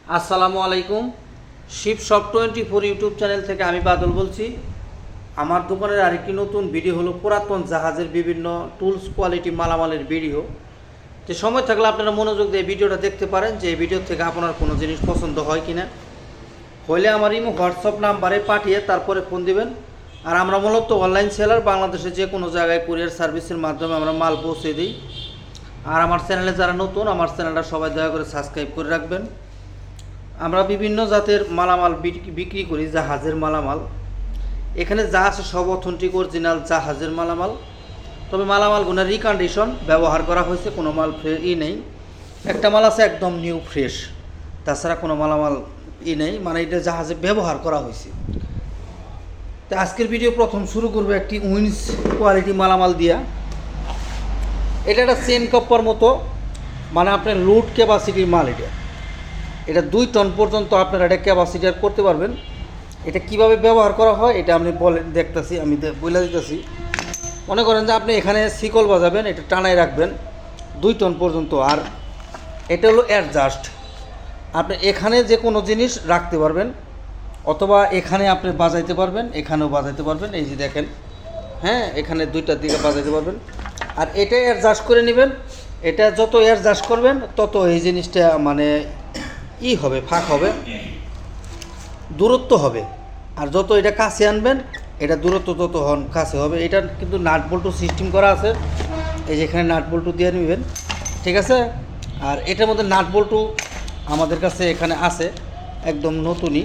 আসসালামু আলাইকুম। Sheep shop 24 YouTube channel থেকে আমি বাদল বলছি। আমার দোকানের আরেকটি নতুন ভিডিও হলো পুরাতন জাহাজের বিভিন্ন টুলস কোয়ালিটি মালামালের ভিডিও। তো সময় থাকলে আপনারা মনোযোগ দিয়ে ভিডিওটা দেখতে পারেন যে এই ভিডিও থেকে আপনার কোনো জিনিস পছন্দ হয় কিনা। হলে আমার ইমো হোয়াটসঅ্যাপ নাম্বারে পাঠিয়ে তারপরে ফোন দিবেন। আর আমরা মূলত অনলাইন সেলার, বাংলাদেশে যে কোনো জায়গায় কুরিয়ার সার্ভিসের মাধ্যমে আমরা মাল পৌঁছে দিই। আর আমার চ্যানেলে যারা নতুন, আমার চ্যানেলটা সবাই দয়া করে সাবস্ক্রাইব করে রাখবেন। আমরা বিভিন্ন জাতের মালামাল বিক্রি করি, জাহাজের মালামাল। এখানে যা আছে সব অথেন্টিক অরিজিনাল জাহাজের মালামাল। তবে মালামালগুলো রিকন্ডিশন ব্যবহার করা হয়েছে, কোনো মাল নেই। একটা মাল আছে একদম নিউ ফ্রেশ, তাছাড়া কোনো মালামাল নেই, মানে এটা জাহাজে ব্যবহার করা হয়েছে। তো আজকের ভিডিও প্রথম শুরু করবো একটি উইন্স কোয়ালিটি মালামাল দিয়া। এটা একটা চেন কপ্পার মতো, মানে আপনার লোড ক্যাপাসিটির মাল। এটা 2 টন পর্যন্ত আপনারা এটা ক্যাপাসিটার করতে পারবেন। এটা কিভাবে ব্যবহার করা হয় এটা আপনি দেখতেছি, আমি বলে দিতেছি। মনে করেন যে আপনি এখানে শিকল বাজাবেন, এটা টানায় রাখবেন 2 টন পর্যন্ত। আর এটা হলো অ্যাডজাস্ট, আপনি এখানে যে কোনো জিনিস রাখতে পারবেন, অথবা এখানে আপনি বাজাইতে পারবেন, এখানেও বাজাইতে পারবেন। এই যে দেখেন, হ্যাঁ, এখানে 2টার দিকে বাজাইতে পারবেন। আর এটাই অ্যাডজাস্ট করে নেবেন। এটা যত অ্যাডজাস্ট করবেন তত এই জিনিসটা মানে হবে, ফাঁক হবে, দূরত্ব হবে। আর যত এটা কাছে আনবেন, এটা দূরত্ব তত কাছে হবে। এটা কিন্তু নাট বল্টু সিস্টেম করা আছে, এই যে এখানে নাট বল্টু দিয়ে নেবেন, ঠিক আছে। আর এটার মধ্যে নাট বল্টু আমাদের কাছে এখানে আছে একদম নতুনই।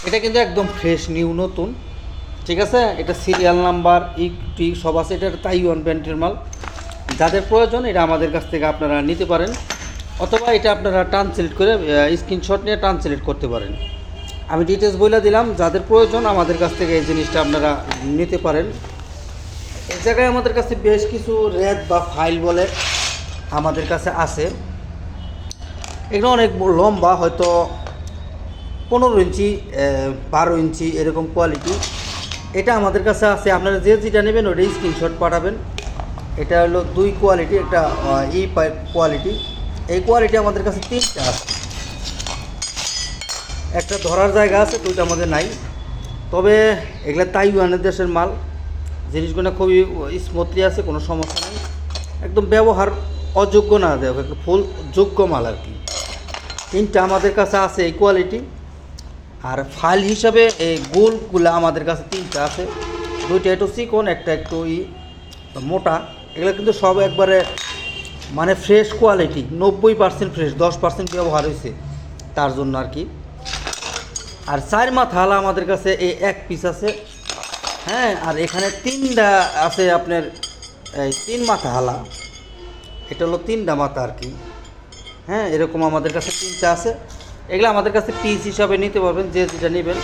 এটা কিন্তু একদম ফ্রেশ নিউ নতুন, ঠিক আছে। এটা সিরিয়াল নাম্বার টি সব আছে। এটা তাইওয়ান ব্র্যান্ডের মাল। যাদের প্রয়োজন এটা আমাদের কাছ থেকে আপনারা নিতে পারেন, অথবা এটা আপনারা ট্রান্সলেট করে স্ক্রিনশট নিয়ে ট্রান্সলেট করতে পারেন। আমি ডিটেলস বলে দিলাম, যাদের প্রয়োজন আমাদের কাছ থেকে এই জিনিসটা আপনারা নিতে পারেন। এই জায়গায় আমাদের কাছে বেশ কিছু রেড বা ফাইল বলে আমাদের কাছে আছে। এগুলো অনেক লম্বা, হয়তো 15 ইঞ্চি 12 ইঞ্চি এরকম কোয়ালিটি। এটা আমাদের কাছে আছে। আপনারা যেটা নেবেন ওটাই স্ক্রিনশট পাঠাবেন। এটা হলো 2 কোয়ালিটি, একটা পাইপ কোয়ালিটি। এই কোয়ালিটি আমাদের কাছে 3টা আছে। একটা ধরার জায়গা আছে, 2টা আমাদের নাই। তবে এগুলো তাইওয়ানের দেশের মাল। জিনিসগুলো খুবই স্মুথলি আছে, কোনো সমস্যা নেই। একদম ব্যবহার অযোগ্য না, দেখ ফুল যোগ্য মাল আর কি। 3টা আমাদের কাছে আছে এই কোয়ালিটি। আর ফাইল হিসাবে এই গোলগুলো আমাদের কাছে 3টা আছে। 2টা একটু চিকন, একটা একটু মোটা। এগুলো কিন্তু সব একবারে মানে ফ্রেশ কোয়ালিটি, 90% ফ্রেশ, 10% ব্যবহার হয়েছে তার জন্য আর কি। আর 4 মাথা হালা আমাদের কাছে এই 1 পিস আছে, হ্যাঁ। আর এখানে 3টা আছে আপনার এই 3 মাথা হালা। এটা হলো 3টা মাথা আর কি, হ্যাঁ। এরকম আমাদের কাছে 3টা আছে। এগুলো আমাদের কাছে পিস হিসাবে নিতে পারবেন, যেটা নেবেন,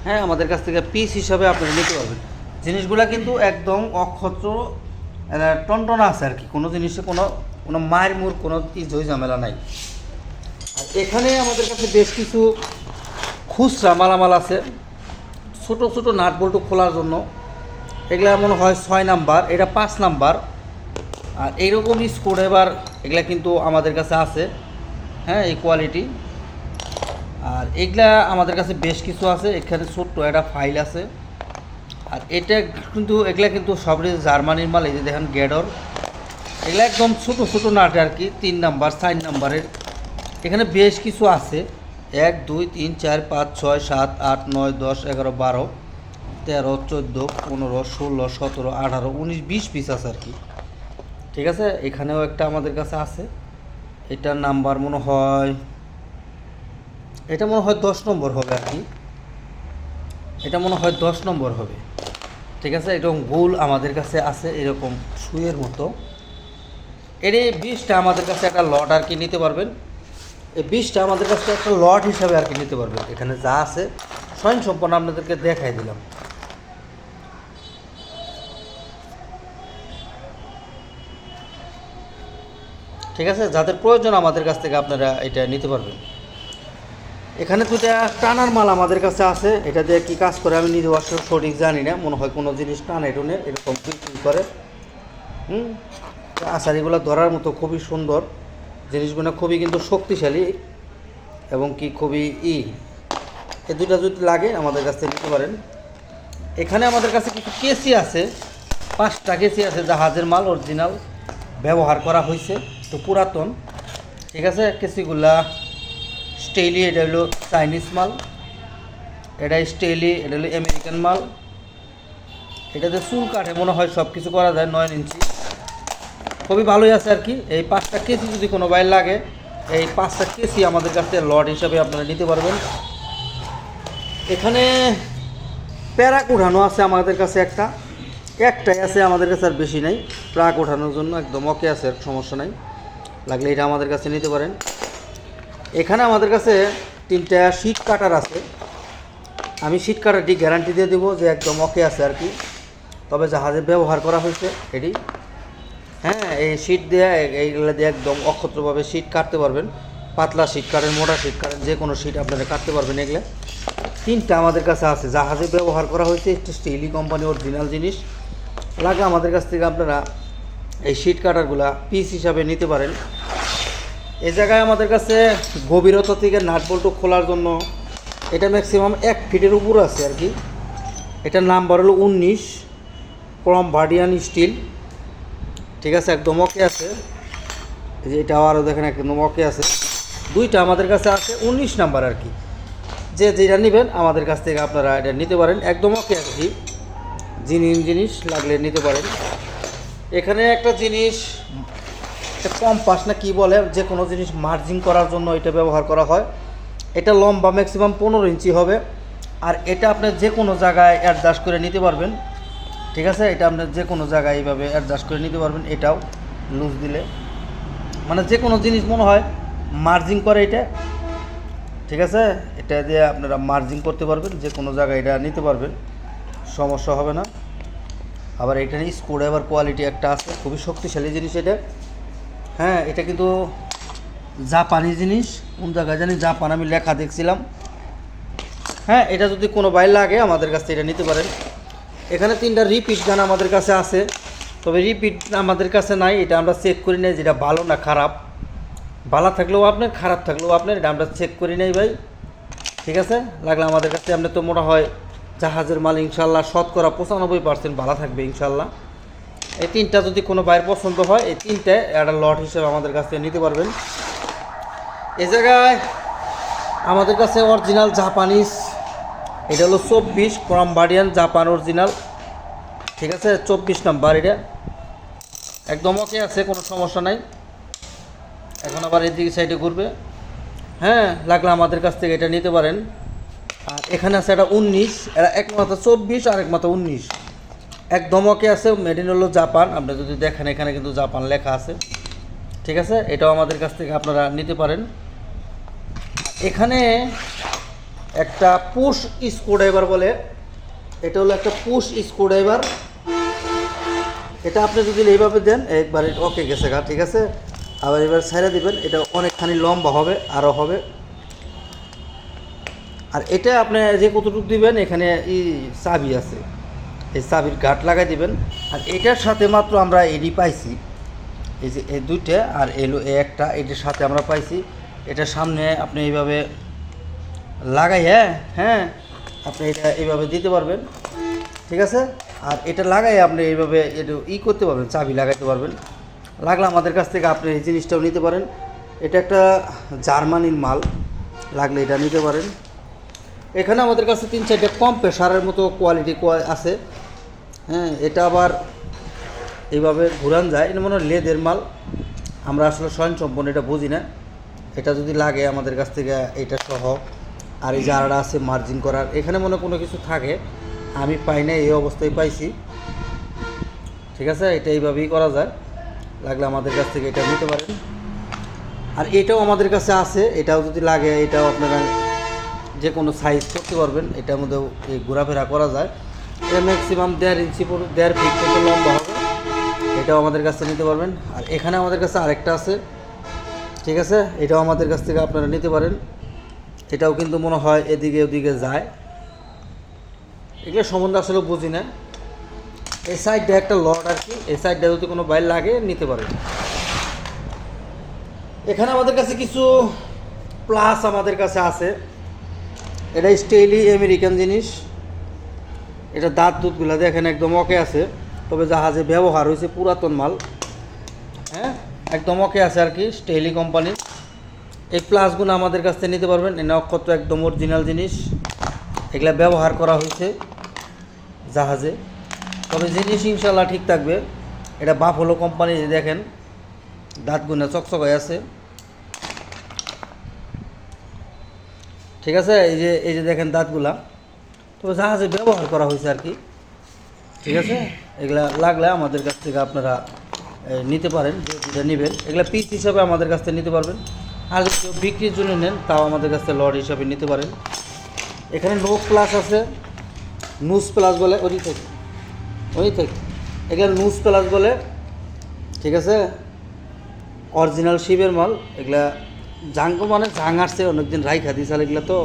হ্যাঁ। আমাদের কাছ থেকে পিস হিসাবে আপনারা নিতে পারবেন। জিনিসগুলো কিন্তু একদম অক্ষত টনটনা আছে আর কি, কোনো জিনিসে কোনো কোনো মায়ের মুর কোনো জয় ঝামেলা নাই। আর এখানে আমাদের কাছে বেশ কিছু খুচরা মালামাল আছে, ছোটো ছোটো নাট বল্টু খোলার জন্য। এগুলা মনে হয় 6 নাম্বার, এটা 5 নাম্বার। আর এইরকম স্ক্রু ড্রাইভার এগুলা কিন্তু আমাদের কাছে আছে, হ্যাঁ, এই কোয়ালিটি। আর এগুলা আমাদের কাছে বেশ কিছু আছে। এখানে ছোট্ট একটা ফাইল আছে। আর এটা কিন্তু এগুলা কিন্তু সবই জার্মানির মাল। এই যে দেখেন গ্যাডর, এগুলো একদম ছোটো ছোটো নাট আর কি, 3 নাম্বার 4 নাম্বারের। এখানে বেশ কিছু আছে, 1 2 3 4 5 6 7 8 9 10 11 12 13 14 15 16 17 18 19 20 পিস আছে আর কি, ঠিক আছে। এখানেও একটা আমাদের কাছে আছে। এটার নাম্বার মনে হয়, এটা মনে হয় 10 নম্বর হবে আর কি। এটা মনে হয় 10 নম্বর হবে, ঠিক আছে। এরকম গোল আমাদের কাছে আছে, এরকম সুইয়ের মতো। এর এই 20টা আমাদের কাছে একটা লট আর কি নিতে পারবেন। এই 20টা আমাদের কাছে একটা লট হিসাবে আর কি নিতে পারবেন। এখানে যা আছে স্বয়ং সম্পন্ন আপনাদেরকে দেখাই দিলাম, ঠিক আছে। যাদের প্রয়োজন আমাদের কাছ থেকে আপনারা এটা নিতে পারবেন। এখানে 2টা টানার মাল আমাদের কাছে আছে। এটা দিয়ে কী কাজ করে আমি নিজে আসলে সঠিক জানি না, মনে হয় কোনো জিনিস টানে টুনে এরকম ফিল করে। আচারিগুলো ধরার মতো খুবই সুন্দর, জিনিসগুলো খুবই কিন্তু শক্তিশালী। এবং কি খুবই এই দুটা যদি লাগে আমাদের কাছ থেকে নিতে পারেন। এখানে আমাদের কাছে কিছু কেসি আছে, 5টা কেসি আছে, জাহাজের মাল অরিজিনাল ব্যবহার করা হয়েছে, তো পুরাতন। ঠিক আছে, কেসিগুলা স্টেইলি, এটা হলো চাইনিজ মাল, এটা স্টেইলি, এটা হলো আমেরিকান মাল। এটাতে চুল কাটে মনে হয়, সব কিছু করা যায়, 9 ইঞ্চি, খুবই ভালোই আছে আর কি। এই 5টা কেসি যদি কোনো বাইর লাগে, এই 5টা কেসি আমাদের কাছে লট হিসাবে আপনারা নিতে পারবেন। এখানে প্যারাক উঠানো আছে আমাদের কাছে, একটাই আছে আমাদের কাছে, আর বেশি নাই। প্যারাক ওঠানোর জন্য একদম ওকে আছে, সমস্যা নাই, লাগলে এটা আমাদের কাছে নিতে পারেন। এখানে আমাদের কাছে 3টা শিট কাটার আছে, আমি শিট কাটারটি গ্যারান্টি দিয়ে দেবো যে একদম ওকে আছে আর কি, তবে জাহাজে ব্যবহার করা হয়েছে এটি। হ্যাঁ, এই শিট দিয়ে, এইগুলো দিয়ে একদম অক্ষত্রভাবে শিট কাটতে পারবেন, পাতলা শিট কাটেন, মোটা শিট কাটেন, যে কোনো শিট আপনারা কাটতে পারবেন। এগুলো 3টা আমাদের কাছে আছে, জাহাজে ব্যবহার করা হয়েছে, একটু স্টিলি কোম্পানি অরিজিনাল জিনিস, লাগে আমাদের কাছ থেকে আপনারা এই শিট কাটারগুলা পিস হিসাবে নিতে পারেন। এই জায়গায় আমাদের কাছে গভীরতা থেকে নাট বল্টু খোলার জন্য এটা ম্যাক্সিমাম 1 ফিটের উপর আছে আর কি। এটার নাম্বার হলো 19, ক্রমবার্ডিয়ান স্টিল। ঠিক আছে, একদম ওকে আছে। এই যে এটাও আরও দেখেন একদম ওকে আছে। 2টা আমাদের কাছে আছে 19 নাম্বার আর কি, যে যেটা নেবেন আমাদের কাছ থেকে আপনারা এটা নিতে পারেন, একদম ওকে আর কি, জিনিস লাগলে নিতে পারেন। এখানে একটা জিনিস, এটা কম্পাস না কি বলে, যে কোনো জিনিস মার্জিং করার জন্য এটা ব্যবহার করা হয়। এটা লম্বা ম্যাক্সিমাম 15 ইঞ্চি হবে, আর এটা আপনি যে কোনো জায়গায় অ্যাডজাস্ট করে নিতে পারবেন। ঠিক আছে, এটা আপনি যে কোনো জায়গায় এইভাবে অ্যাডজাস্ট করে নিতে পারবেন। এটাও লুজ দিলে মানে যে কোনো জিনিস মনে হয় মার্জিং করে এটা। ঠিক আছে, এটা দিয়ে আপনারা মার্জিং করতে পারবেন, যে কোনো জায়গায় এটা নিতে পারবেন, সমস্যা হবে না। আবার এখানে স্ক্রুড্রাইভার কোয়ালিটি একটা আছে, খুবই শক্তিশালী জিনিস এটা। হ্যাঁ, এটা কিন্তু জাপানি জিনিস, কোন জায়গায় জানি জাপান আমি লেখা দেখছিলাম। হ্যাঁ, এটা যদি কোনো বাইর লাগে আমাদের কাছে এটা নিতে পারেন। এখানে 3টা রিপিট গান আমাদের কাছে আছে, তবে রিপিট আমাদের কাছে নাই, এটা আমরা চেক করি নাই যেটা ভালো না খারাপ। ভালো থাকলেও আপনার, খারাপ থাকলেও আপনার, এটা আমরা চেক করি নাই ভাই। ঠিক আছে, লাগলে আমাদের কাছে আপনি তো মনে হয় জাহাজের মাল ইনশাল্লাহ শতকরা 95% ভালো থাকবে ইনশাল্লাহ। এই 3টা যদি কোনো বাইর পছন্দ হয়, এই 3টে একটা লট হিসেবে আমাদের কাছ থেকে নিতে পারবেন। এই জায়গায় আমাদের কাছে অরিজিনাল জাপানিজ, এটা হলো 24 ক্রমবার্ডিয়ান জাপান অরিজিনাল। ঠিক আছে, 24 নাম্বার, এটা একদম ওকে আছে, কোনো সমস্যা নাই। এখন আবার এদিকে সাইডে ঘুরবে। হ্যাঁ, লাগলে আমাদের কাছ থেকে এটা নিতে পারেন। আর এখানে আছে এটা 19, এটা এক মাথা 24 আর এক মাথা 19, একদম ওকে আছে। মেড ইন হলো জাপান, আপনি যদি দেখেন এখানে কিন্তু জাপান লেখা আছে। ঠিক আছে, এটাও আমাদের কাছ থেকে আপনারা নিতে পারেন। এখানে একটা পুশ স্ক্রুড্রাইভার বলে, এটা হলো একটা পুশ স্ক্রুড্রাইভার। এটা আপনি যদি এইভাবে দেন একবারে ওকে গেছে গা। ঠিক আছে, আবার এবার ছেড়ে দিবেন, এটা অনেকখানি লম্বা হবে, আরও হবে। আর এটা আপনি যে কতটুকু দিবেন, এখানে চাবি আছে, এই চাবির গাঁট লাগাই দিবেন। আর এটার সাথে মাত্র আমরা এডি পাইছি, এই যে এই 2টা আর এলো একটা, এটার সাথে আমরা পাইছি। এটার সামনে আপনি এইভাবে লাগাই, হ্যাঁ আপনি এটা এইভাবে দিতে পারবেন। ঠিক আছে, আর এটা লাগাই আপনি এইভাবে এটা করতে পারবেন, চাবি লাগাইতে পারবেন। লাগলে আমাদের কাছ থেকে আপনি এই জিনিসটাও নিতে পারেন। এটা একটা জার্মানির মাল, লাগলে এটা নিতে পারেন। এখানে আমাদের কাছে 3-4টা কম প্রেশারের মতো কোয়ালিটি আছে। হ্যাঁ, এটা আবার এইভাবে ঘুরান যায়, এটা মনে হয় লেদের মাল, আমরা আসলে স্বয়ংসম্পূর্ণ এটা বুঝি না। এটা যদি লাগে আমাদের কাছ থেকে এটা সহ, আর এই জারাটা আছে মার্জিন করার, এখানে মনে কোনো কিছু থাকে, আমি পাই না, এই অবস্থায় পাইছি। ঠিক আছে, এটা এইভাবেই করা যায়, লাগলে আমাদের কাছ থেকে এটা নিতে পারেন। আর এটাও আমাদের কাছে আছে, এটাও যদি লাগে এটাও আপনারা যে কোনো সাইজ করতে পারবেন, এটার মধ্যেও এই ঘোরাফেরা করা যায়। এটা ম্যাক্সিমাম 1.5 ইঞ্চি 1.5 ফিট থেকে লম্বা হবে, এটাও আমাদের কাছে নিতে পারবেন। আর এখানে আমাদের কাছে আরেকটা আছে, ঠিক আছে, এটাও আমাদের কাছ থেকে আপনারা নিতে পারেন। এটাও কিন্তু মনে হয় এদিকে ওদিকে যায়, এগুলো সম্বন্ধে আসলে বুঝি না। এই সাইডটা একটা লট আর কি, এই সাইডটা যদি কোনো বাইর লাগে নিতে পারেন। এখানে আমাদের কাছে কিছু প্লাস আমাদের কাছে আছে। এটা স্টেইলি আমেরিকান জিনিস। এটা দাঁত দুধগুলো দেখেন একদম ওকে আছে, তবে জাহাজে ব্যবহার হয়েছে পুরাতন মাল। হ্যাঁ, একদম ওকে আছে আর কি, স্টেইলি কোম্পানির। এই প্লাসগুলো আমাদের কাছ থেকে নিতে পারবেন। এই নক্ষত্র একদম অরিজিনাল জিনিস, এগুলা ব্যবহার করা হয়েছে জাহাজে, তবে জিনিস ইনশাল্লাহ ঠিক থাকবে। এটা বাফলো কোম্পানি, দেখেন দাঁতগুলো চকচক হয়ে আছে, ঠিক আছে। এই যে দেখেন দাঁতগুলা, তবে জাহাজে ব্যবহার করা হয়েছে আর কি, ঠিক আছে। এগুলা লাগলে আমাদের কাছ থেকে আপনারা নিতে পারেন, যেটা নেবেন এগুলা পিস হিসাবে আমাদের কাছ থেকে নিতে পারবেন। আর যদি কেউ বিক্রির জন্য নেন তাও আমাদের কাছ থেকে লট হিসাবে নিতে পারেন। এখানে নোক প্লাস আছে, নুস প্লাস বলে, ওই থেকে এগুলা নুস প্লাস বলে, ঠিক আছে। অরিজিনাল শিবের মাল এগুলা। জাঙ্গো মানে জাং আসছে অনেকদিন রাইখা দিয়েছে, এগুলো তো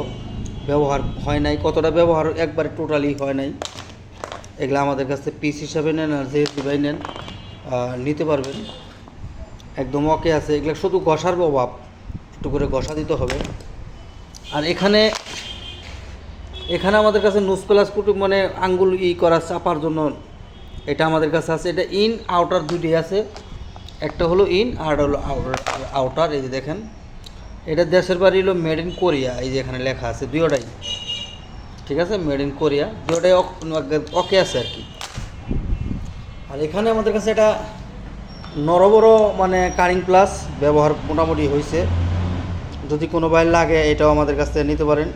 ব্যবহার হয় নাই, কতটা ব্যবহার একবারে টোটালি হয় নাই। এগুলো আমাদের কাছে পিস হিসাবে নেন আর যে ভাই নেন নিতে পারবেন, একদম ওকে আছে। এগুলো শুধু ঘষার অভাব, একটু করে ঘষা দিতে হবে। আর এখানে আমাদের কাছে নুস প্লাস কুটুম মানে আঙ্গুল করা চাপার জন্য এটা আমাদের কাছে আছে। এটা ইন আউটার দুইটাই আছে, একটা হলো ইন আর হলো আউটার। এই যে দেখেন, এটা দেশের বাড়ি হলো মেড ইন কোরিয়া, এই যে এখানে লেখা আছে দুইটাই, ঠিক আছে, মেড ইন কোরিয়া, দুইটাই ওকে আছে আর কি। আর এখানে আমাদের কাছে এটা নরবড় মানে কারিং প্লাস ব্যবহার মোটামুটি হয়েছে, যদি কোনো বাইর লাগে এটাও আমাদের কাছ থেকে নিতে পারেন।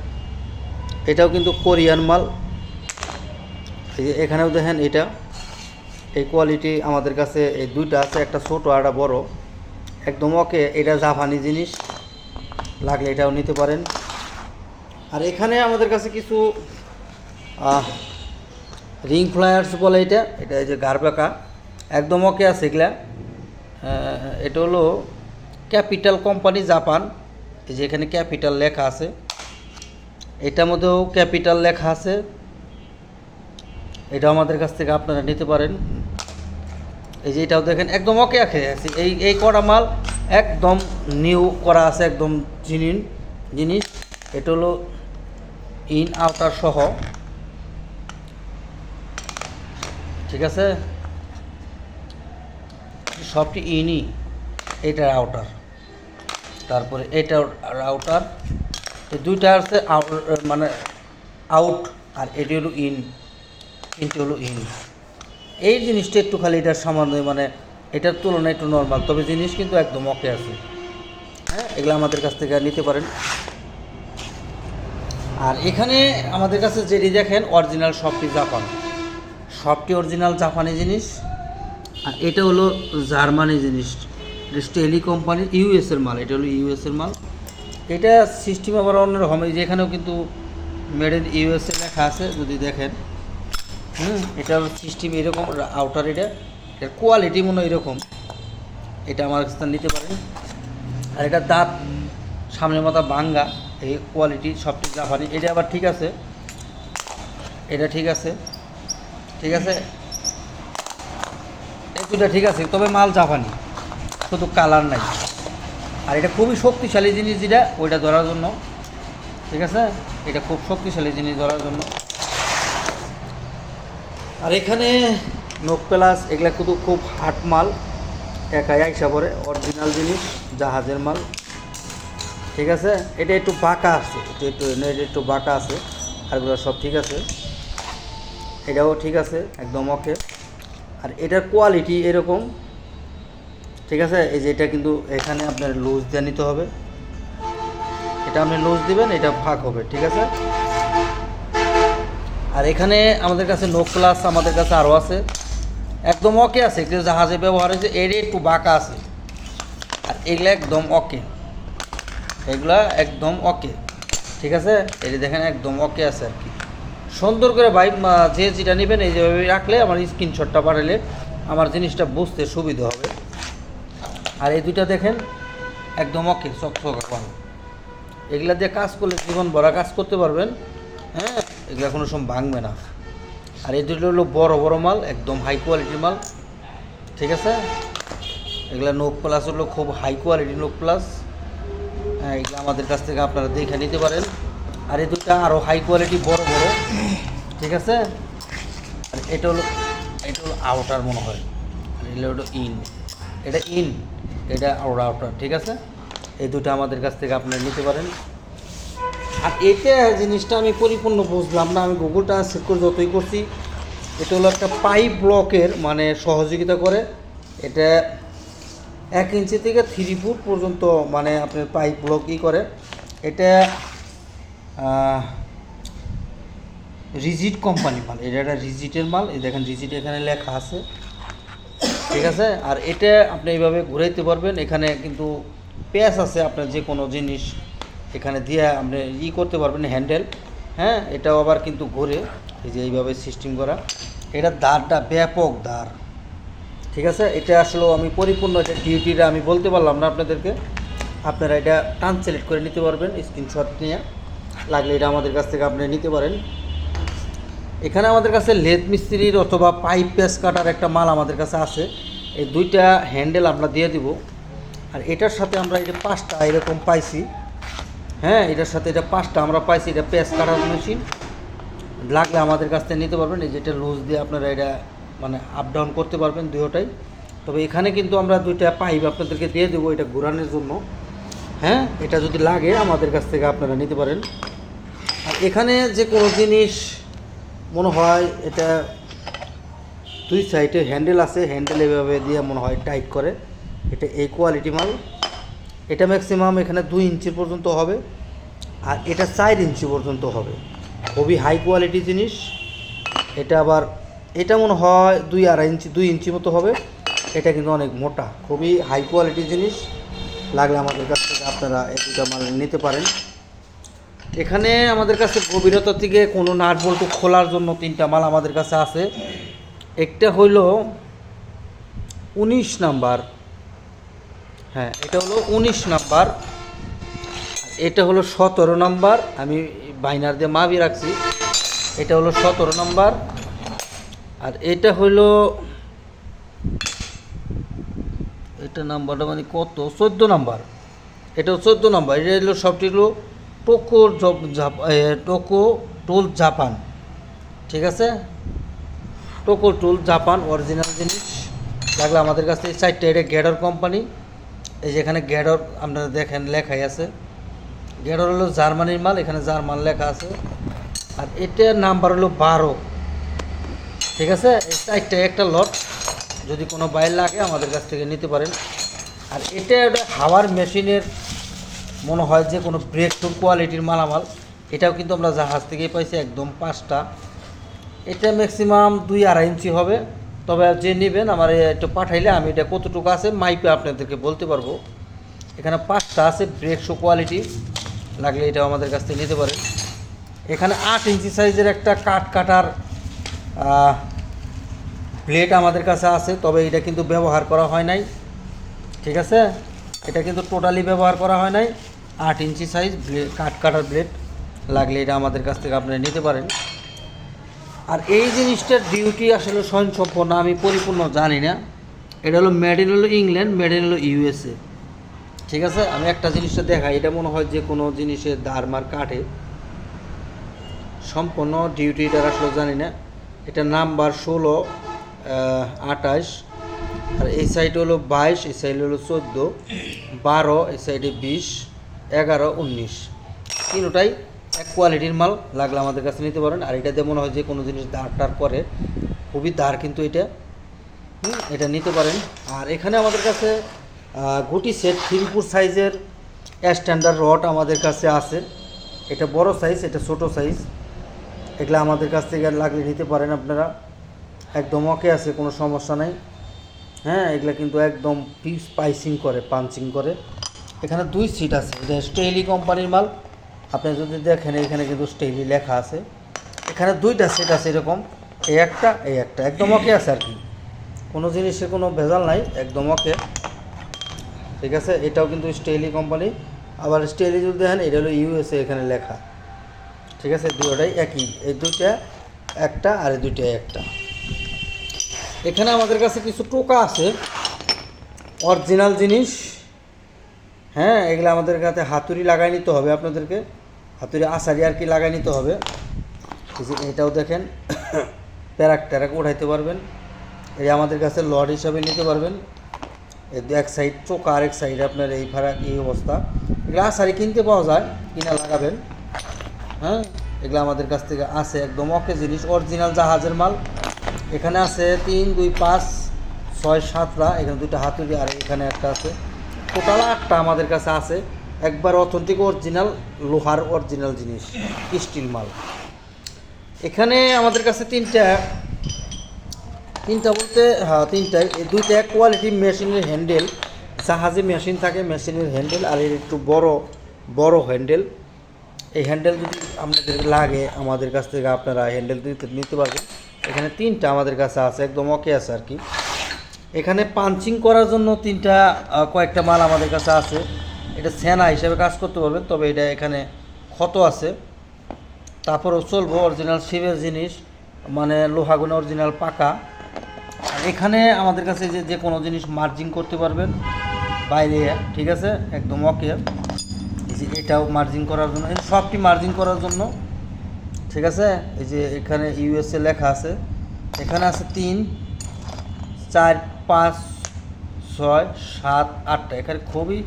এটাও কিন্তু কোরিয়ান মাল, এই যে এখানেও দেখেন এটা, এই কোয়ালিটি আমাদের কাছে এই দুইটা আছে, একটা ছোটো আর একটা বড়, একদম ওকে। এটা জাপানি জিনিস, লাগলে এটাও নিতে পারেন। আর এখানে আমাদের কাছে কিছু রিং ফ্লায়ার্স বলে, এটা এই যে গারবাকা, একদম ওকে আছে এগুলা। এটা হলো ক্যাপিটাল কোম্পানি, জাপান। এই যে এখানে ক্যাপিটাল লেখা আছে, এটার মধ্যেও ক্যাপিটাল লেখা আছে, এটা আমাদের কাছ থেকে আপনারা নিতে পারেন। এই যে এটাও দেখেন একদম ওকে আছে। এই কটা মাল একদম নিউ করা আছে, একদম জিনিস। এটা হলো ইন আউটার সহ, ঠিক আছে, সবটি ইনই। এটার আউটার, তারপরে এটার আউটার, এই দুইটা আছে মানে আউট, আর এটি হলো ইন, তিনটে হলো ইন। এই জিনিসটা একটু খালি এটার সামান্য মানে এটার তুলনায় একটু নর্মাল, তবে জিনিস কিন্তু একদম ওকে আছে। হ্যাঁ, এগুলো আমাদের কাছ থেকে নিতে পারেন। আর এখানে আমাদের কাছে যেটি দেখেন অরিজিনাল, সবটি জাপান, সবটি অরিজিনাল জাপানি জিনিস। আর এটা হলো জার্মানি জিনিস, স্টেলি কোম্পানি, ইউএসের মাল, এটা হলো ইউএসের মাল। এটা সিস্টেম আবার অন্যরকম, এই যে এখানেও কিন্তু মেড ইন ইউএসএ লেখা আছে, যদি দেখেন। এটার সিস্টেম এরকম, আউটার এটার কোয়ালিটি মনে হয় এরকম, এটা আমার কাছে নিতে পারেন। আর এটা দাঁত সামনের মাথা ভাঙ্গা, এই কোয়ালিটি সবটি জাপানি। এটা আবার ঠিক আছে, এটা ঠিক আছে, ঠিক আছে, এই দুটা ঠিক আছে, তবে মাল জাপানি, শুধু কালার নাই। আর এটা খুবই শক্তিশালী জিনিস, যেটা ওইটা ধরার জন্য, ঠিক আছে, এটা খুব শক্তিশালী জিনিস ধরার জন্য। আর এখানে নোক প্লাস এগুলা কিন্তু খুব হাট মাল, একাই আইসা পড়ে, অরিজিনাল জিনিস, জাহাজের মাল, ঠিক আছে। এটা একটু বাঁকা আছে, এটা একটু বাঁকা আছে, আরগুলো সব ঠিক আছে, এটাও ঠিক আছে, একদম ওকে। আর এটার কোয়ালিটি এরকম, ঠিক আছে। এই যে এটা কিন্তু এখানে আপনার লুজ দিয়ে নিতে হবে, এটা আপনি লুজ দিবেন, এটা ফাঁক হবে, ঠিক আছে। আর এখানে আমাদের কাছে নোক প্লাস আমাদের কাছে আরও আছে, একদম ওকে আছে, এগুলো জাহাজে ব্যবহার হয়েছে, এর একটু বাঁকা আছে। আর এগুলো একদম ওকে, এগুলা একদম ওকে, ঠিক আছে। এটা দেখেন একদম ওকে আছে আর কি। সুন্দর করে ভাই যে যেটা নেবেন এই যেভাবে রাখলে আমার স্ক্রিনশটটা পাঠালে আমার জিনিসটা বুঝতে সুবিধা হবে। আর এই দুইটা দেখেন একদম ওকে, চকচকা ভালো, এগুলা দিয়ে কাজ করলে জীবন ভরা কাজ করতে পারবেন। হ্যাঁ, এগুলা কোনো সময় ভাঙবে না। আর এই দুটো হলো বড় বড় মাল, একদম হাই কোয়ালিটির মাল, ঠিক আছে। এগুলা নোক প্লাস হলো খুব হাই কোয়ালিটি নোক প্লাস। হ্যাঁ, এগুলো আমাদের কাছ থেকে আপনারা দেখে নিতে পারেন। আর এই দুটো আরও হাই কোয়ালিটি বড় বড়, ঠিক আছে। আর এটা হলো আউটার মনে হয়, আর এটা হলো ইন, এটা আউটার, ঠিক আছে। এই দুটো আমাদের কাছ থেকে আপনারা নিতে পারেন। আর এটা জিনিসটা আমি পরিপূর্ণ বুঝলাম না, আমি গুগল ট্রান্সলেট করে যতই করছি, এটা হলো একটা পাইপ ব্লকের মানে সহযোগিতা করে। এটা 1 ইঞ্চি থেকে 3 ফুট পর্যন্ত মানে আপনার পাইপ ব্লক করে। এটা রিজিট কোম্পানি মাল, এটা একটা রিজিটের মাল। এই দেখেন রিজিট এখানে লেখা আছে, ঠিক আছে। আর এটা আপনি এইভাবে ঘুরাইতে পারবেন। এখানে কিন্তু প্যাচ আছে, আপনার যে কোনো জিনিস এখানে দিয়ে আপনি করতে পারবেন, হ্যান্ডেল। হ্যাঁ, এটাও আবার কিন্তু ঘুরে, এই যে এইভাবে সিস্টেম করা। এটা দাঁড়টা ব্যাপক দাঁড়, ঠিক আছে। এটা আসলে আমি পরিপূর্ণ এটা ডিউটিটা আমি বলতে পারলাম না আপনাদেরকে। আপনারা এটা ট্রান্সলেট করে নিতে পারবেন, স্ক্রিনশট নিয়ে লাগলে এটা আমাদের কাছ থেকে আপনি নিতে পারেন। এখানে আমাদের কাছে লেদ মিস্ত্রির অথবা পাইপ পেস কাটার একটা মাল আমাদের কাছে আছে। এই দুইটা হ্যান্ডেল আমরা দিয়ে দিব। আর এটার সাথে আমরা এটা 5টা এরকম পাইছি। হ্যাঁ, এটার সাথে এটা 5টা আমরা পাইছি। এটা পেস কাটার মেশিন, লাগলে আমাদের কাছ থেকে নিতে পারবেন। এই যেটা লুজ দিয়ে আপনারা এটা মানে আপ ডাউন করতে পারবেন দুটোটাই। তবে এখানে কিন্তু আমরা 2টা পাইপ আপনাদেরকে দিয়ে দেবো এটা ঘোরানোর জন্য। হ্যাঁ, এটা যদি লাগে আমাদের কাছ থেকে আপনারা নিতে পারেন। আর এখানে যে কোনো জিনিস মনে হয় এটা 2 সাইডে হ্যান্ডেল আছে, হ্যান্ডেল এভাবে দিয়ে মনে হয় টাইট করে। এটা এই কোয়ালিটি মাল। এটা ম্যাক্সিমাম এখানে 2 ইঞ্চি পর্যন্ত হবে, আর এটা 4 ইঞ্চি পর্যন্ত হবে। খুবই হাই কোয়ালিটি জিনিস। এটা আবার এটা মনে হয় 2 ইঞ্চি মতো হবে। এটা কিন্তু অনেক মোটা, খুবই হাই কোয়ালিটি জিনিস। লাগলে আমাদের কাছ থেকে আপনারা এই দুটো মাল নিতে পারেন। এখানে আমাদের কাছে গভীরতা থেকে কোনো নাট বল্টু খোলার জন্য 3টা মাল আমাদের কাছে আছে। একটা হইল 19 নাম্বার, হ্যাঁ এটা হলো 19 নাম্বার। এটা হলো 17 নাম্বার, আমি বাইনার দিয়ে মাপি রাখছি। এটা হলো 17 নাম্বার। আর এটা হইলো এটা নাম্বারটা মানে কত, 14 নাম্বার। এটাও 14 নাম্বার। এটা হলো সবটি হলো টোকো টুল জাপান, ঠিক আছে। টোকো টুল জাপান অরিজিনাল জিনিস। লাগলে আমাদের কাছে এই 4টা। এটা গ্যাডর কোম্পানি। এই যে এখানে গ্যাডর আপনারা দেখেন লেখাই আছে। গ্যাডর হলো জার্মানির মাল, এখানে জার্মান লেখা আছে। আর এটার নাম্বার হলো 12, ঠিক আছে। এই 4টা একটা লট, যদি কোনো বাইর লাগে আমাদের কাছ থেকে নিতে পারেন। আর এটা একটা হাওয়ার মেশিনের মনে হয় যে কোনো ব্রেক থ্রু কোয়ালিটির মালামাল। এটাও কিন্তু আমরা জাহাজ থেকেই পাইছি, একদম 5টা। এটা ম্যাক্সিমাম 2-2.5 ইঞ্চি হবে। তবে যে নেবেন আমার একটু পাঠাইলে আমি এটা কতটুকু আছে মাইপে আপনাদেরকে বলতে পারবো। এখানে 5টা আছে ব্রেক শো কোয়ালিটি, লাগলে এটাও আমাদের কাছ থেকে নিতে পারেন। এখানে 8 ইঞ্চি সাইজের একটা কাটার ব্লেড আমাদের কাছে আছে, তবে এটা কিন্তু ব্যবহার করা হয় নাই, ঠিক আছে। এটা কিন্তু টোটালি ব্যবহার করা হয় নাই। 8 ইঞ্চি সাইজ কাটার ব্লেড, লাগলে এটা আমাদের কাছ থেকে আপনারা নিতে পারেন। আর এই জিনিসটার ডিউটি আসলে স্বয়ংসম্পূর্ণ আমি পরিপূর্ণ জানি না। এটা হলো মেড ইন হলো ইংল্যান্ড, মেড ইন হলো ইউএসএ, ঠিক আছে। আমি একটা জিনিসটা দেখাই, এটা মনে হয় যে কোনো জিনিসের ধারমার কাটে। সম্পূর্ণ ডিউটিটার আসলে জানি না। এটা নাম্বার 16, 28। আর এই সাইডে হলো 22, এই সাইডে হলো 14, 12, এই সাইডে 20, 11, 19। তিনটাই এক কোয়ালিটির মাল, লাগলে আমাদের কাছে নিতে পারেন। আর এটাতে মনে হয় যে কোনো জিনিস দাঁড় করে, খুবই দাঁড় কিন্তু এটা। এটা নিতে পারেন। আর এখানে আমাদের কাছে গুটি সেট 3 ফুট সাইজের স্ট্যান্ডার্ড রড আমাদের কাছে আছে। এটা বড় সাইজ, এটা ছোট সাইজ। এগুলো আমাদের কাছ থেকে লাগলে নিতে পারেন আপনারা। একদম ওকে আছে, কোনো সমস্যা নাই। হ্যাঁ, এগুলো কিন্তু একদম পাইসিং করে, পাঞ্চিং করে। এখানে 2 সিট আছে, এটা স্টেইলি কোম্পানির মাল। আপনি যদি দেখেন এখানে কিন্তু স্টেইলি লেখা আছে। এখানে 2টা সেট আছে এরকম, এই একটা একদম ওকে আছে আর কি। কোনো জিনিসের কোনো ভেজাল নাই, একদম ওকে, ঠিক আছে। এটাও কিন্তু স্টেইলি কোম্পানি। আবার স্টেইলি যদি দেখেন এটা হলো ইউএসএ, এখানে লেখা, ঠিক আছে। দুটোটাই একই, এই 2টা একটা আর এই 2টা একটা। এখানে আমাদের কাছে কিছু টোকা আছে, অরিজিনাল জিনিস। হ্যাঁ, এগুলো আমাদের কাছে হাতুড়ি লাগাই নিতে হবে, আপনাদেরকে হাতুড়ি আসারি আর কি লাগাই নিতে হবে। এই যে এটাও দেখেন প্যারাক ট্যারাক উঠাইতে পারবেন, এই আমাদের কাছে লড হিসাবে নিতে পারবেন। এই এক সাইড চোকা, আরেক সাইডে আপনার এই ফারাক, এই অবস্থা। এগুলো আসারি কিনতে পাওয়া যায়, কিনা লাগাবেন। হ্যাঁ, এগুলো আমাদের কাছ থেকে আছে, একদম ওকে জিনিস, অরিজিনাল জাহাজের মাল। এখানে আছে 3, 2, 5, 6, 7টা, এখানে 2টা হাতুড়ি আর এখানে একটা আছে, টোটাল 8টা আমাদের কাছে আছে। একবার অথেন্টিক অরিজিনাল লোহার অরিজিনাল জিনিস, স্টিল মাল। এখানে আমাদের কাছে তিনটা বলতে হ্যাঁ তিনটাই, এই 2টা কোয়ালিটি মেশিনের হ্যান্ডেল, জাহাজে মেশিন থাকে মেশিনের হ্যান্ডেল, আর এর একটু বড় হ্যান্ডেল। এই হ্যান্ডেল যদি আপনাদের লাগে আমাদের কাছ থেকে আপনারা হ্যান্ডেল নিতে পারবেন। এখানে 3টা আমাদের কাছে আছে, একদম ওকে আছে আর কি। এখানে পাঞ্চিং করার জন্য 3টা কয়েকটা মাল আমাদের কাছে আছে। এটা সেনা হিসেবে কাজ করতে পারবেন, তবে এটা এখানে ক্ষত আছে, তারপরেও চলবো। অরিজিনাল শিবের জিনিস, মানে লোহাগুলো অরিজিনাল পাকা। আর এখানে আমাদের কাছে যে কোনো জিনিস মার্জিং করতে পারবেন বাইরে, ঠিক আছে, একদম ওকে। এই যে এটাও মার্জিং করার জন্য, এই সবটি মার্জিং করার জন্য, ঠিক আছে। এই যে এখানে ইউএসএ লেখা আছে, এখানে আছে 3, 4, 5, 6, 7, 8টা। এখানে খুবই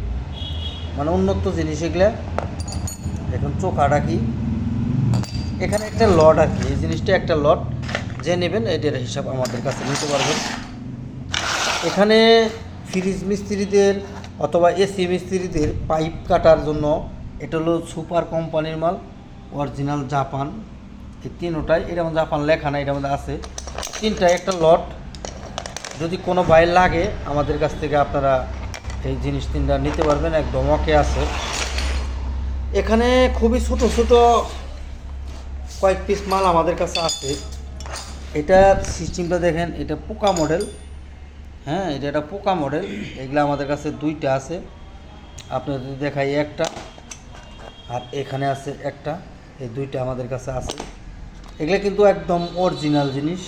মানে উন্নত জিনিস এগুলো। এখন চোখাটা কি, এখানে একটা লট আর কি, এই জিনিসটা একটা লট, যে নেবেন এটার হিসাব আমাদের কাছে নিতে পারবেন। এখানে ফ্রিজ মিস্ত্রিদের অথবা এসি মিস্ত্রিদের পাইপ কাটার জন্য, এটা হলো সুপার কোম্পানির মাল, অরিজিনাল জাপান। এই 3টাই, এটার মধ্যে জাপান লেখা না, এটার মধ্যে আছে 3টাই একটা লট। যদি কোনো বাইর লাগে আমাদের কাছ থেকে আপনারা এই জিনিস 3টা নিতে পারবেন, একদম ওকে আছে। এখানে খুবই ছোট ছোট কয়েক পিস মাল আমাদের কাছে আছে। এটা সিস্টেমটা দেখেন, এটা পোকা মডেল। হ্যাঁ, এটা একটা পোকা মডেল। এগুলো আমাদের কাছে 2টা আছে, আপনাদের দেখাই একটা, আর এখানে আছে একটা, এই 2টা আমাদের কাছে আছে। এগুলো কিন্তু একদম অরিজিনাল জিনিস,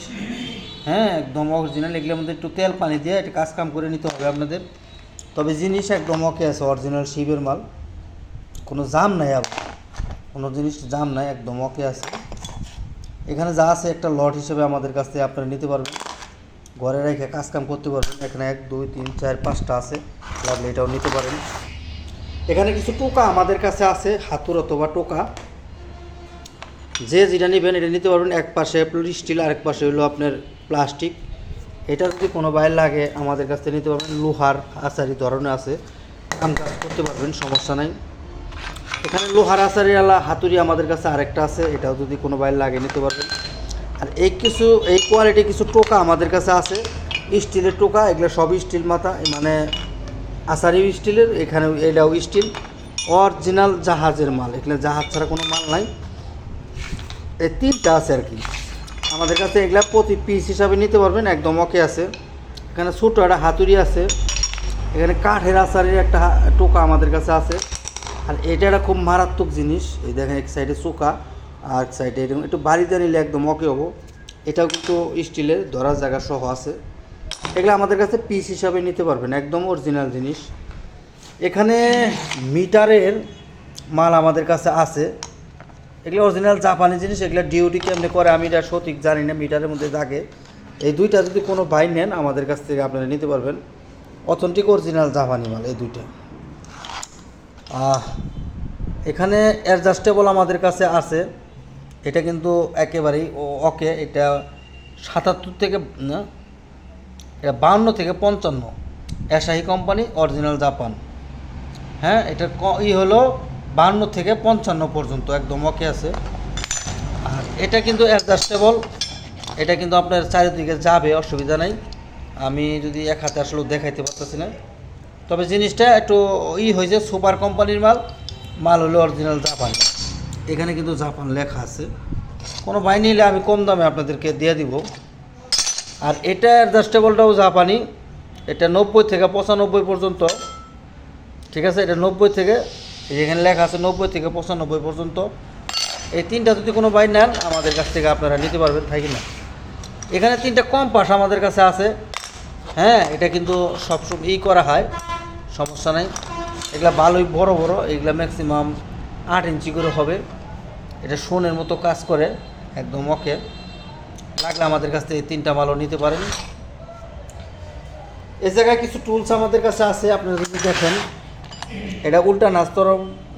হ্যাঁ একদম অরিজিনাল। এগুলোর মধ্যে একটু তেল পানি দিয়ে এটা কাজ কাম করে নিতে হবে আপনাদের, তবে জিনিস একদম ওকে আছে, অরিজিনাল শিবের মাল, কোনো জাম নাই, আবার কোনো জিনিস জাম নাই, একদম ওকে আছে। এখানে যা আছে একটা লট হিসেবে আমাদের কাছ থেকে আপনারা নিতে পারবেন, ঘরে রেখে কাজ কাম করতে পারবেন। এখানে 1, 2, 3, 4, 5টা আছে, লাগলে এটাও নিতে পারেন। এখানে কিছু টোকা আমাদের কাছে আছে, হাতুর অথবা টোকা, যে যেটা নেবেন এটা নিতে পারবেন। এক পাশে স্টিল, আরেক পাশে হলো আপনার প্লাস্টিক। এটা যদি কোনো বাইরে লাগে আমাদের কাছ থেকে নিতে পারবেন। লোহার আচারি ধরনের আছে, কাম কাজ করতে পারবেন, সমস্যা নাই। এখানে লোহার আচারিওয়ালা হাতুড়ি আমাদের কাছে আরেকটা আছে, এটাও যদি কোনো বাইরে লাগে নিতে পারবেন। আর এই কোয়ালিটি কিছু টোকা আমাদের কাছে আছে, স্টিলের টোকা। এগুলো সবই স্টিল মাথা, মানে আচারি স্টিলের, এখানে এটাও স্টিল, অরিজিনাল জাহাজের মাল। এখানে জাহাজ ছাড়া কোনো মাল নাই। এই 3টা আছে আর কি আমাদের কাছে। এগুলা প্রতি পিস হিসাবে নিতে পারবেন, একদম ওকে আছে। এখানে ছোটো একটা হাতুড়ি আছে, এখানে কাঠের আচারের একটা টোকা আমাদের কাছে আছে। আর এটা একটা খুব মারাত্মক জিনিস, এই দেখেন এক সাইডে চোকা আর এক সাইডে এরকম একটু বাড়িতে নিলে একদম ওকে হবো। এটাও কিন্তু স্টিলের, ধরার জায়গা সহ আছে। এগুলো আমাদের কাছে পিস হিসাবে নিতে পারবেন, একদম অরিজিনাল জিনিস। এখানে মিটারের মাল আমাদের কাছে আছে, এগুলো অরিজিনাল জাপানি জিনিস। এগুলো ডিউটি কেমনে করে আমি এটা সঠিক জানি না, মিটারের মধ্যে থাকে। এই 2টা যদি কোনো ভাই নেন আমাদের কাছ থেকে আপনারা নিতে পারবেন, অথেন্টিক অরিজিনাল জাপানি মাল এই 2টা। এখানে অ্যাডজাস্টেবল আমাদের কাছে আছে, এটা কিন্তু একেবারেই ওকে। এটা 77 থেকে না, এটা 52 থেকে 55, এসাহি কোম্পানি, অরিজিনাল জাপান। হ্যাঁ, এটা হলো 52 থেকে 55 পর্যন্ত, একদম ওকে আছে। আর এটা কিন্তু অ্যাডজাস্টেবল, এটা কিন্তু আপনার চারিদিকে যাবে, অসুবিধা নাই। আমি যদি এক হাতে আসলে দেখাইতে পারতেছি না, তবে জিনিসটা একটু হয়েছে, সুপার কোম্পানির মাল হলো অরিজিনাল জাপান। এখানে কিন্তু জাপান লেখা আছে, কোনো বাই নিলে আমি কম দামে আপনাদেরকে দিয়ে দিব। আর এটা অ্যাডজাস্টেবলটাও জাপানি, এটা 90 থেকে 95 পর্যন্ত, ঠিক আছে। এটা 90 থেকে, এখানে লেখা আছে 90 থেকে 95 পর্যন্ত। এই 3টা যদি কোনো বাই নেন আমাদের কাছ থেকে আপনারা নিতে পারবেন, থাকি না। এখানে 3টা কম্পাস আমাদের কাছে আছে, হ্যাঁ এটা কিন্তু সবসময় করা হয়, সমস্যা নাই। এগুলা ভালোই বড় বড়, এগুলা ম্যাক্সিমাম 8 ইঞ্চি করে হবে। এটা সোনের মতো কাজ করে, একদম ওকে। লাগলে আমাদের কাছ থেকে 3টা মালও নিতে পারেন। এই জায়গায় কিছু টুলস আমাদের কাছে আছে, আপনারা যদি দেখেন, এটা উল্টা নাস্তর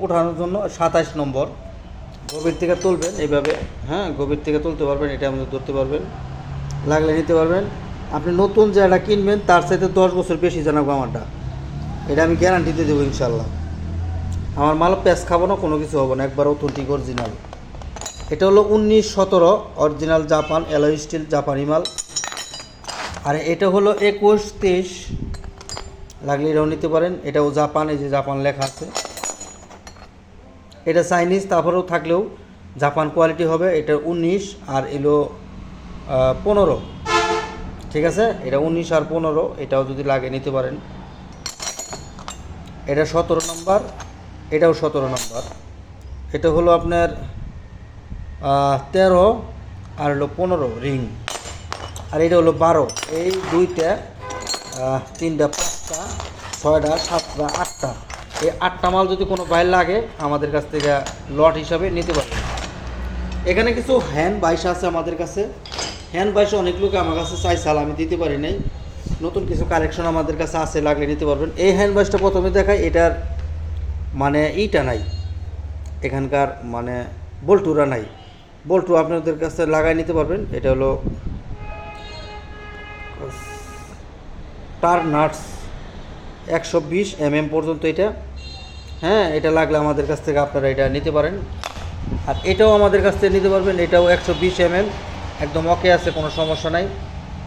ওঠানোর জন্য 27 নম্বর। গভীর থেকে তুলবেন এইভাবে, হ্যাঁ গভীর থেকে তুলতে পারবেন, এটা আমাদের ধরতে পারবেন, লাগলে নিতে পারবেন। আপনি নতুন যে এটা কিনবেন তার সাথে 10 বছর বেশি জানাবো আমারটা, এটা আমি গ্যারান্টিতে দেবো ইনশাল্লাহ। আমার মাল প্যাঁচ খাবো না, কোনো কিছু হবে না, একবার অথেন্টিক অরিজিনাল। এটা হলো 1917 অরিজিনাল জাপান অ্যালয় স্টিল জাপানি মাল। আর এটা হলো 21-23, লাগলে এটাও নিতে পারেন, এটাও জাপান, এই যে জাপান লেখা আছে। এটা চাইনিজ, তারপরেও থাকলেও জাপান কোয়ালিটি হবে। এটা 19 আর এলো 15, ঠিক আছে। এটা 19 আর 15, এটাও যদি লাগে নিতে পারেন। এটা 17 নম্বর, এটাও 17 নম্বর। এটা হলো আপনার 13 আর হলো 15 রিং, আর এটা হলো 12। এই 2টা 3টা 5টা 6টা 7টা 8টা, এই 8টা মাল যদি কোনো বাইর লাগে আমাদের কাছ থেকে লট হিসাবে নিতে পারবেন। এখানে কিছু হ্যান্ড বাইশ আছে আমাদের কাছে। হ্যান্ড বাইশে অনেক লোক আমার কাছে চাইছাল, আমি দিতে পারি নাই। নতুন কিছু কালেকশন আমাদের কাছে আছে, লাগলে নিতে পারবেন। এই হ্যান্ড বাইশটা প্রথমে দেখাই, এটার মানে ইটা নাই, এখানকার মানে বল্টুরা নাই। বল্টু আপনাদের কাছে লাগাই নিতে পারবেন। এটা হলো টার নাটস 120 mm পর্যন্ত এটা, হ্যাঁ এটা লাগলে আমাদের কাছ থেকে আপনারা এটা নিতে পারেন। আর এটাও আমাদের কাছ থেকে নিতে পারবেন, এটাও 120 mm, একদম ওকে আছে, কোনো সমস্যা নাই।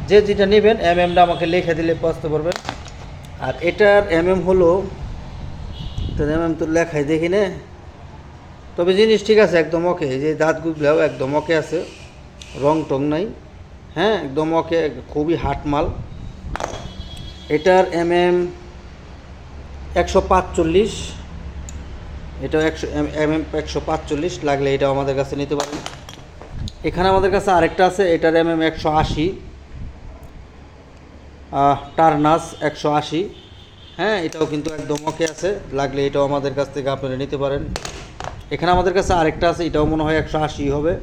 যে যেটা নেবেন এমএমটা আমাকে লিখে দিলে বুঝতে পারবেন। আর এটার এমএম হলো, এমএম তো লেখাই দেখি না, তবে জিনিস ঠিক আছে, একদম ওকে। এই যে দাঁতগুলোও একদম ওকে আছে, রং টং নাই, হ্যাঁ একদম ওকে, খুবই হাট মাল। এটার এমএম 145, এটাও 145, লাগলে এটাও আমাদের কাছে নিতে পারেন। এখানে আমাদের কাছে আরেকটা আছে, এটার এমএম 180, টার্নাস 180, হ্যাঁ এটাও কিন্তু একদম ওকে আছে, লাগলে এটাও আমাদের কাছ থেকে আপনারা নিতে পারেন। এখানে আমাদের কাছে আরেকটা আছে, এটাও মনে হয় 180 হবে,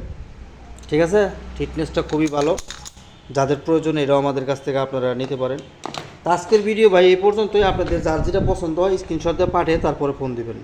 ঠিক আছে। ফিটনেসটা খুবই ভালো, যাদের প্রয়োজন এটাও আমাদের কাছ থেকে আপনারা নিতে পারেন। তো আজকের ভিডিও ভাই এই পর্যন্তই। আপনাদের যার যেটা পছন্দ হয় স্ক্রিনশট দিয়ে পাঠিয়ে তারপরে ফোন দিবেন।